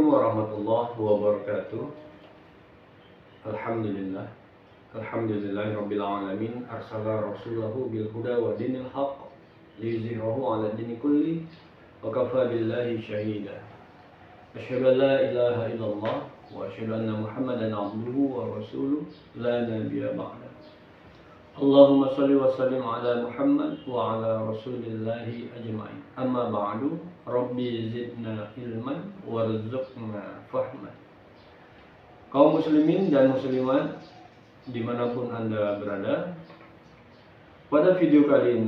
Assalamualaikum warahmatullahi wabarakatuh. Alhamdulillah. Alhamdulillahirabbil alamin arsala rasulahu bil huda wa dinil haqq liyuzhirahu 'ala dini kulli wa kafa billahi shahida. Asyhadu an la ilaha illallah wa asyhadu anna Muhammadan 'abduhu wa rasuluhu la nabiyya ba'da. Allahumma shalli wa sallim ala Muhammad wa ala rasulillahi ajma'in. Amma ba'du, Rabbi zidna ilman warzuqna fahman. Kaum muslimin dan muslimat dimanapun Anda berada, pada video kali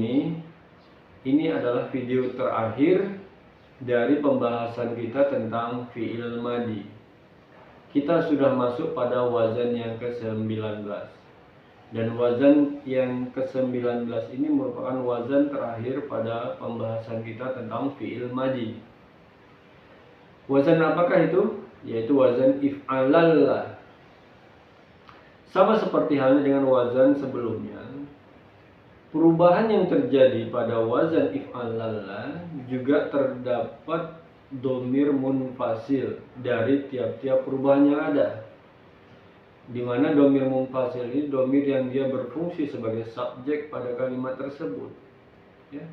ini adalah video terakhir dari pembahasan kita tentang fi'il madi. Kita sudah masuk pada wazan yang ke-19. Dan wazan yang ke-19 ini merupakan wazan terakhir pada pembahasan kita tentang fi'il madi. Wazan apakah itu? Yaitu wazan if'alalla. Sama seperti halnya dengan wazan sebelumnya, perubahan yang terjadi pada wazan if'alalla juga terdapat dhamir munfasil dari tiap-tiap perubahan yang ada. Di mana dhamir munfasil ini dhamir yang dia berfungsi sebagai subjek pada kalimat tersebut. Ya.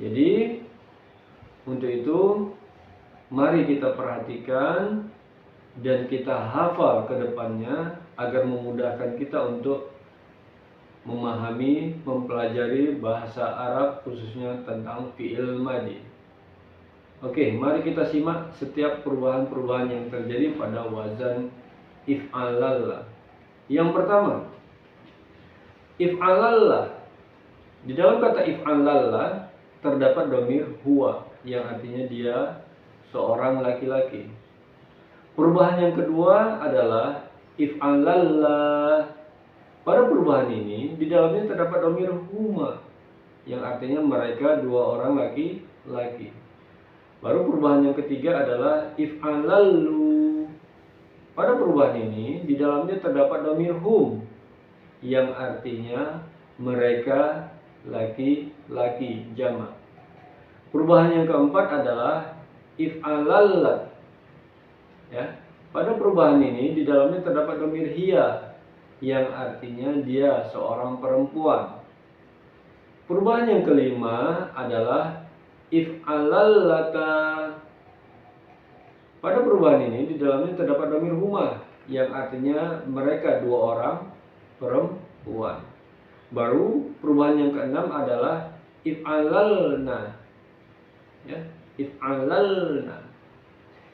Jadi untuk itu mari kita perhatikan dan kita hafal ke depannya agar memudahkan kita untuk memahami, mempelajari bahasa Arab khususnya tentang fi'il madi. Oke, mari kita simak setiap perubahan-perubahan yang terjadi pada wazan if'alalla. Yang pertama, if'alalla. Di dalam kata if'alalla terdapat dhamir huwa yang artinya dia seorang laki-laki. Perubahan yang kedua adalah if'alalla. Pada perubahan ini di dalamnya terdapat dhamir huma yang artinya mereka dua orang laki-laki. Baru perubahan yang ketiga adalah if'alallu. Pada perubahan ini di dalamnya terdapat dhamir hum yang artinya mereka laki-laki jamak. Perubahan yang keempat adalah if'alallat. Ya. Pada perubahan ini di dalamnya terdapat dhamir hiya yang artinya dia seorang perempuan. Perubahan yang kelima adalah if'alallata. Pada perubahan ini di dalamnya terdapat dhamir huma yang artinya mereka dua orang perempuan. Baru perubahan yang keenam adalah if'alalna. Ya, if'alalna.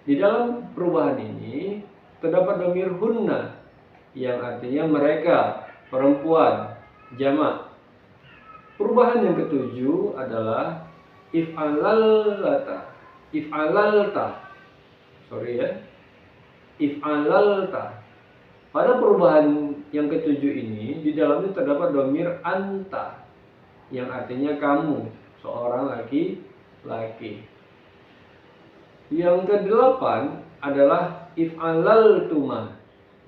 Di dalam perubahan ini terdapat dhamir hunna yang artinya mereka perempuan jamak. Perubahan yang ketujuh adalah if'alallata. If'alalta. If'alalta. Pada perubahan yang ketujuh ini di dalamnya terdapat dhamir anta yang artinya kamu seorang laki-laki. Yang kedelapan adalah if'alaltuma.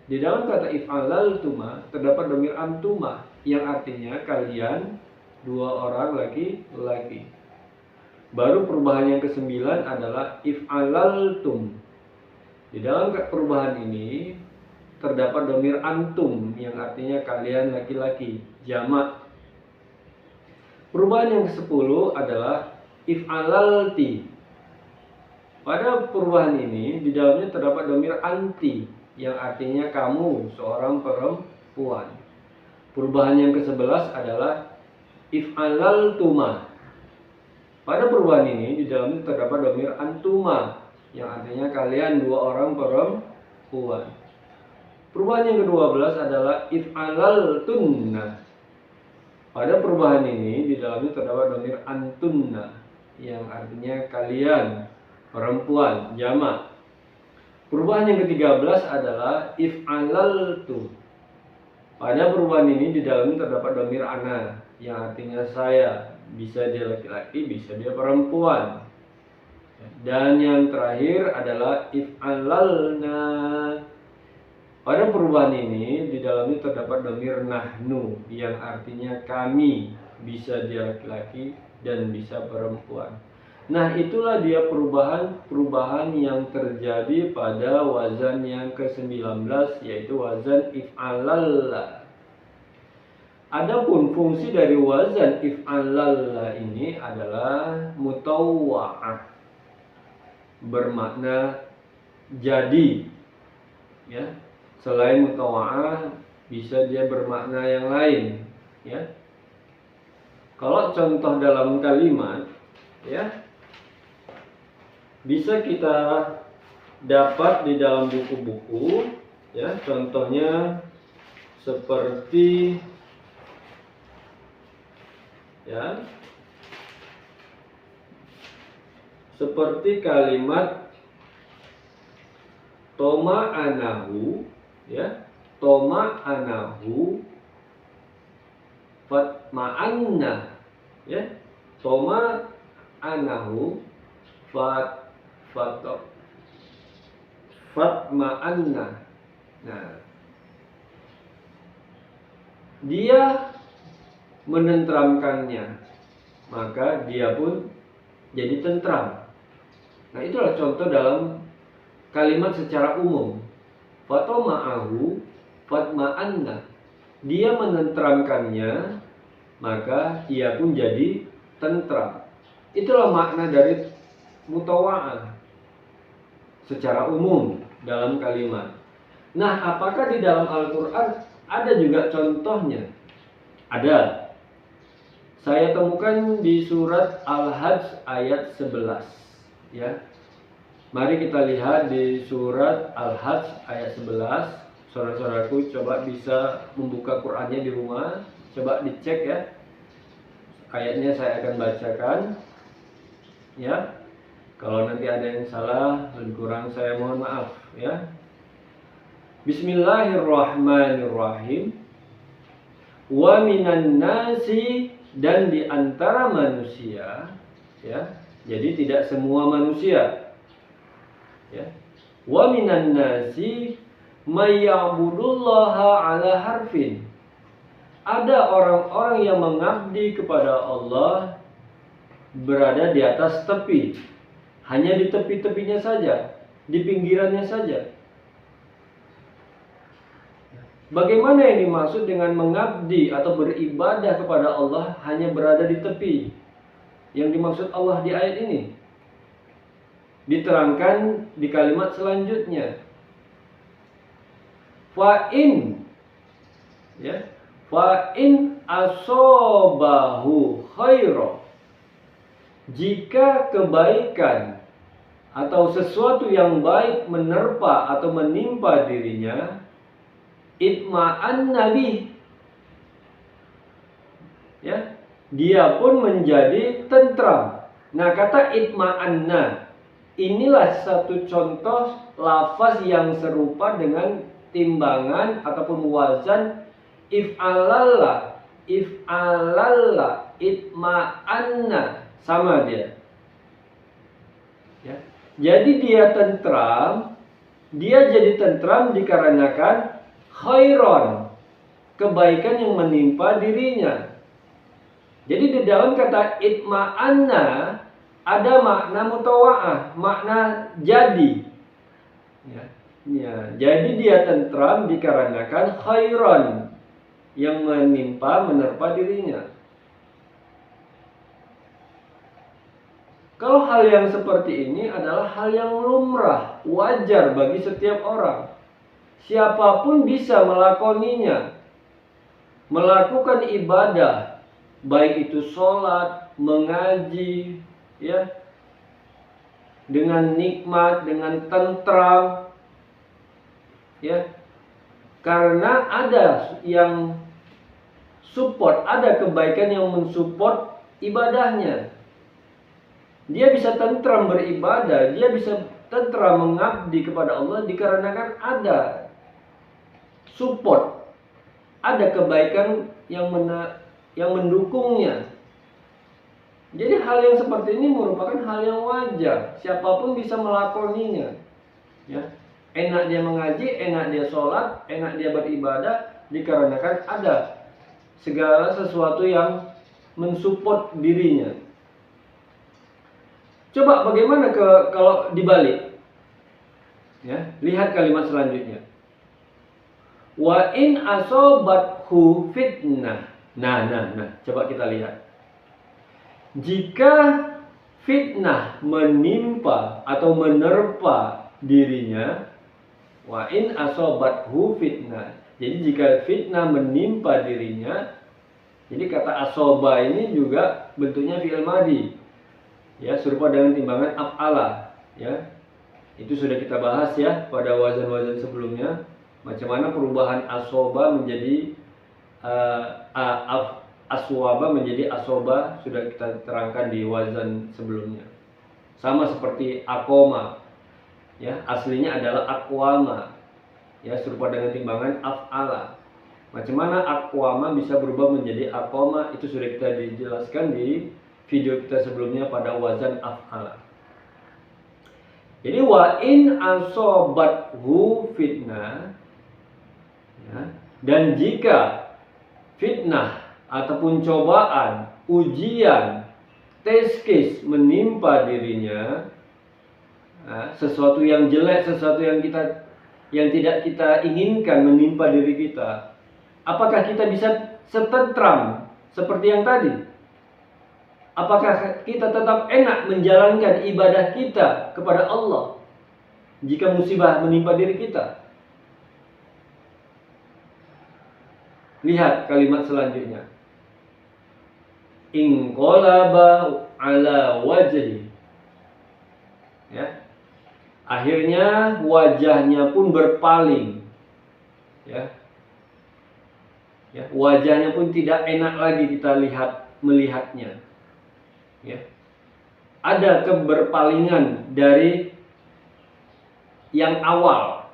Di dalam kata if'alaltuma terdapat dhamir antuma yang artinya kalian dua orang laki-laki. Baru perubahan yang kesembilan adalah if'alaltum. Di dalam perubahan ini terdapat dhamir antum yang artinya kalian laki-laki jamak. Perubahan yang ke-10 adalah if'alalti. Pada perubahan ini di dalamnya terdapat dhamir anti yang artinya kamu seorang perempuan. Perubahan yang ke-11 adalah if'alaltuma. Pada perubahan ini di dalamnya terdapat dhamir antuma yang artinya kalian dua orang perempuan. Perubahan yang ke-12 adalah if'alaltunna. Pada perubahan ini di dalamnya terdapat dhamir antunna yang artinya kalian perempuan jamak. Perubahan yang ke-13 adalah if'alaltu. Pada perubahan ini di dalamnya terdapat dhamir ana yang artinya saya, bisa dia laki-laki, bisa dia perempuan. Dan yang terakhir adalah if'alalna. Pada perubahan ini di dalamnya terdapat dhamir nahnu yang artinya kami, bisa dia laki-laki dan bisa perempuan. Nah, itulah dia perubahan yang terjadi pada wazan yang ke-19, yaitu wazan if'alalla. Adapun fungsi dari wazan if'alalla ini adalah mutawwa'ah, bermakna jadi. Ya, selain mutawwa'ah bisa dia bermakna yang lain. Ya, kalau contoh dalam kalimat, ya, bisa kita dapat di dalam buku-buku, ya, contohnya seperti, ya, seperti kalimat toma anahu, ya, toma anahu fatma'anna, ya, toma anahu fatma'anna. Nah, dia menenteramkannya, maka dia pun jadi tentram. Nah, itulah contoh dalam kalimat secara umum. Fatoma'ahu fatma'anna, dia menenteramkannya, maka ia pun jadi tentram. Itulah makna dari mutawwa'ah secara umum dalam kalimat. Nah, apakah di dalam Al-Quran ada juga contohnya? Ada. Saya temukan di surat Al-Hajj ayat 11. Ya, mari kita lihat di surat Al-Hajj ayat 11. Saudara-saudaraku coba bisa membuka Qurannya di rumah. Coba dicek ya. Ayatnya saya akan bacakan. Ya, kalau nanti ada yang salah, lebih kurang saya mohon maaf ya. Bismillahirrahmanirrahim. Wa minan nasi, dan di antara manusia, ya. Jadi tidak semua manusia. Ya. Wa minan nasi may ya'budullaha ala harfin. Ada orang-orang yang mengabdi kepada Allah berada di atas tepi, hanya di tepi-tepinya saja, di pinggirannya saja. Bagaimana yang dimaksud dengan mengabdi atau beribadah kepada Allah hanya berada di tepi? Yang dimaksud Allah di ayat ini diterangkan di kalimat selanjutnya. Fa'in, ya, fa'in asobahu khairo, jika kebaikan atau sesuatu yang baik menerpa atau menimpa dirinya, itma'an nabi, ya, dia pun menjadi tentram. Nah, kata itma'anna, inilah satu contoh lafaz yang serupa dengan timbangan ataupun wazan if'alalla, itma'anna, sama dia. Ya. Jadi dia tentram, dia jadi tentram dikarenakan khairon, kebaikan yang menimpa dirinya. Jadi di dalam kata itma'anna ada makna mutawa'ah, makna jadi. Ya. Ya. Jadi dia tentram dikarenakan khairon yang menerpa dirinya. Kalau hal yang seperti ini adalah hal yang lumrah, wajar bagi setiap orang. Siapapun bisa melakoninya. Melakukan ibadah, baik itu sholat, mengaji, ya, dengan nikmat, dengan tentram, ya, karena ada yang support, ada kebaikan yang mensupport ibadahnya. Dia bisa tentram beribadah, dia bisa tentram mengabdi kepada Allah dikarenakan ada support, ada kebaikan yang mendukungnya. Jadi hal yang seperti ini merupakan hal yang wajar, siapapun bisa melakoninya. Ya, enak dia mengaji, enak dia sholat, enak dia beribadah dikarenakan ada segala sesuatu yang mensupport dirinya. Coba bagaimana kalau dibalik? Ya, lihat kalimat selanjutnya. Wa in asobathu fitnah. Nah, coba kita lihat. Jika fitnah menimpa atau menerpa dirinya, wa in asobathu fitnah. Jadi jika fitnah menimpa dirinya, jadi kata asoba ini juga bentuknya fi'il madhi. Ya, serupa dengan timbangan af'ala, ya. Itu sudah kita bahas ya pada wazan-wazan sebelumnya, macam mana perubahan asoba menjadi aswaba menjadi asoba, sudah kita terangkan di wazan sebelumnya. Sama seperti akoma, ya, aslinya adalah akwama, ya, serupa dengan timbangan af'ala. Macam mana akwama bisa berubah menjadi akoma, itu sudah kita dijelaskan di video kita sebelumnya pada wazan af'ala. Jadi wa in asobathu fitnah, ya, dan jika fitnah ataupun cobaan, ujian, teskis menimpa dirinya, sesuatu yang jelek, sesuatu yang tidak kita inginkan menimpa diri kita, apakah kita bisa setentram seperti yang tadi? Apakah kita tetap enak menjalankan ibadah kita kepada Allah jika musibah menimpa diri kita? Lihat kalimat selanjutnya. Inqalaba ala wajhi. Ya. Akhirnya wajahnya pun berpaling. Ya. Ya, wajahnya pun tidak enak lagi kita melihatnya. Ya. Ada keberpalingan dari yang awal.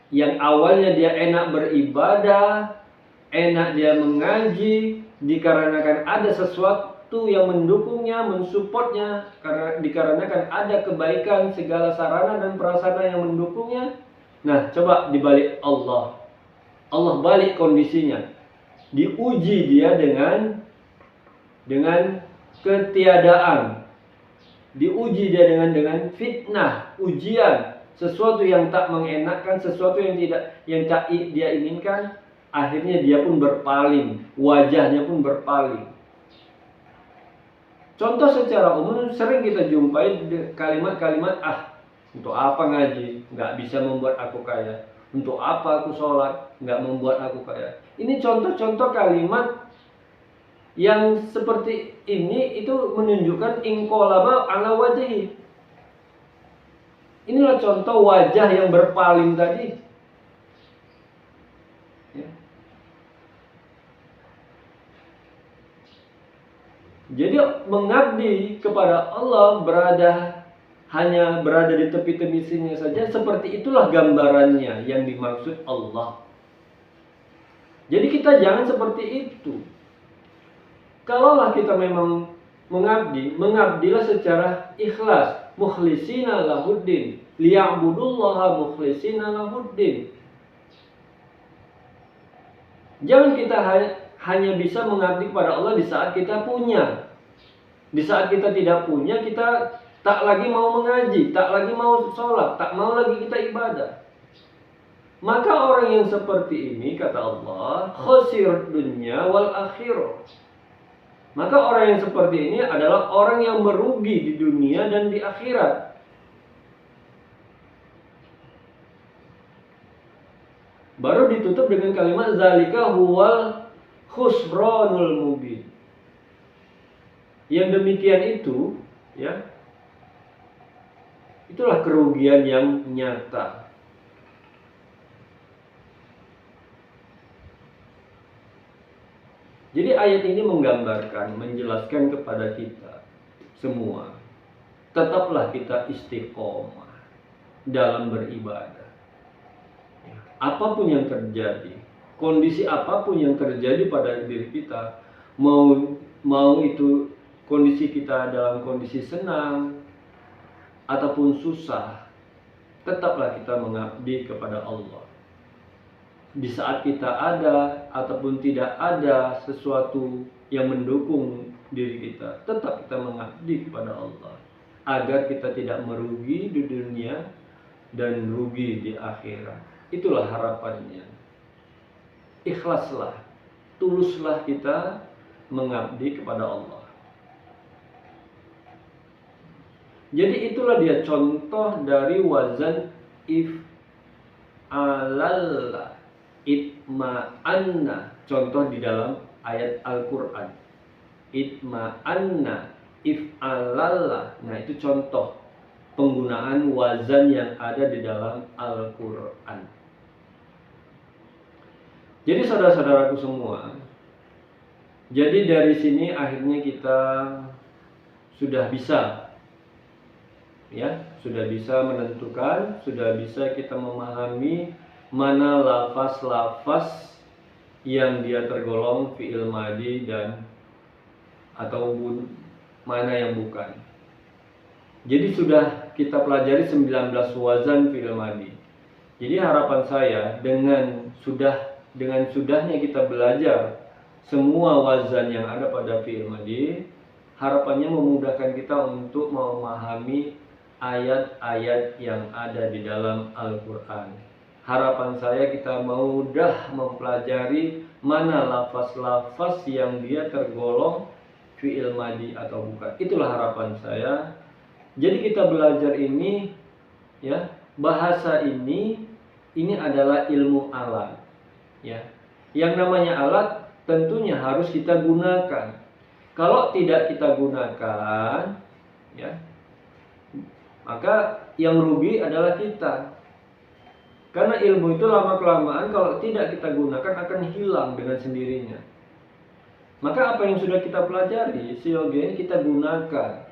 Yang awalnya dia enak beribadah, enak dia mengaji, dikarenakan ada sesuatu yang mendukungnya, mensupportnya, dikarenakan ada kebaikan, segala sarana dan prasarana yang mendukungnya. Nah, coba dibalik Allah balik kondisinya. Diuji dia dengan ketiadaan. Diuji dia dengan fitnah, ujian, sesuatu yang tak mengenakkan, sesuatu yang tak dia inginkan. Akhirnya dia pun berpaling, wajahnya pun berpaling. Contoh secara umum sering kita jumpai kalimat-kalimat, untuk apa ngaji, nggak bisa membuat aku kaya. Untuk apa aku sholat, nggak membuat aku kaya. Ini contoh-contoh kalimat yang seperti ini, itu menunjukkan inqalaba ala wajhi. Inilah contoh wajah yang berpaling tadi. Ya. Jadi mengabdi kepada Allah hanya berada di tepi-tepi sini saja, seperti itulah gambarannya yang dimaksud Allah. Jadi kita jangan seperti itu. Kalaulah kita memang mengabdilah secara ikhlas, mukhlisina lahuddin, liya'budullaha mukhlisina lahuddin. Jangan kita hanya bisa mengabdi kepada Allah di saat kita punya. Di saat kita tidak punya, kita tak lagi mau mengaji, tak lagi mau sholat, tak mau lagi kita ibadah. Maka orang yang seperti ini, kata Allah, khosir dunya wal akhirah. Maka orang yang seperti ini adalah orang yang merugi di dunia dan di akhirat. Baru ditutup dengan kalimat zalika huwal khusranul mubin. Yang demikian itu, ya, itulah kerugian yang nyata. Jadi ayat ini menggambarkan, menjelaskan kepada kita semua, tetaplah kita istiqomah dalam beribadah. Apapun yang terjadi, kondisi apapun yang terjadi pada diri kita, mau itu kondisi kita dalam kondisi senang ataupun susah, tetaplah kita mengabdi kepada Allah. Di saat kita ada ataupun tidak ada sesuatu yang mendukung diri kita, tetap kita mengabdi kepada Allah. agar kita tidak merugi di dunia dan rugi di akhirat. Itulah harapannya. Ikhlaslah, tuluslah kita mengabdi kepada Allah. Jadi itulah dia contoh dari wazan if'alalla, itma'anna, contoh di dalam ayat Al-Quran. Itma'anna, if'alalla. Nah, itu contoh penggunaan wazan yang ada di dalam Al-Quran. Jadi saudara-saudaraku semua, jadi dari sini akhirnya kita sudah bisa, ya, sudah bisa menentukan, sudah bisa kita memahami mana lafaz-lafaz yang dia tergolong fi'il madi dan ataupun mana yang bukan. Jadi sudah kita pelajari 19 wazan fi'il madi. Jadi harapan saya dengan sudahnya kita belajar semua wazan yang ada pada fi'il madi, harapannya memudahkan kita untuk memahami ayat-ayat yang ada di dalam Al-Quran. Harapan saya kita mudah mempelajari mana lafaz-lafaz yang dia tergolong fi'il madi atau bukan. Itulah harapan saya. Jadi kita belajar ini, ya, bahasa ini adalah ilmu alat, ya. Yang namanya alat tentunya harus kita gunakan. Kalau tidak kita gunakan, ya, maka yang rugi adalah kita. Karena ilmu itu lama-kelamaan kalau tidak kita gunakan akan hilang dengan sendirinya. Maka apa yang sudah kita pelajari, seyogianya kita gunakan.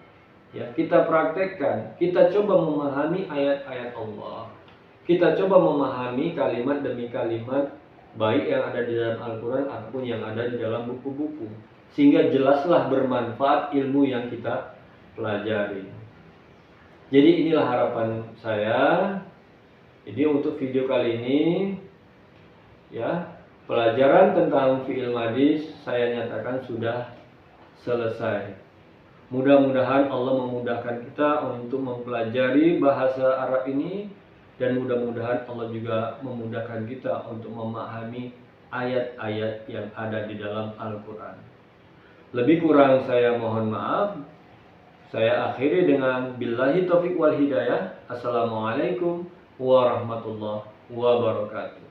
Ya, kita praktekkan, kita coba memahami ayat-ayat Allah. Kita coba memahami kalimat demi kalimat, baik yang ada di dalam Al-Quran ataupun yang ada di dalam buku-buku. Sehingga jelaslah bermanfaat ilmu yang kita pelajari. Jadi inilah harapan saya. Jadi untuk video kali ini, ya, pelajaran tentang fi'il madi saya nyatakan sudah selesai. Mudah-mudahan Allah memudahkan kita untuk mempelajari bahasa Arab ini, dan mudah-mudahan Allah juga memudahkan kita untuk memahami ayat-ayat yang ada di dalam Al-Quran. Lebih kurang saya mohon maaf. Saya akhiri dengan billahi taufiq wal hidayah. Assalamualaikum warahmatullahi wabarakatuh.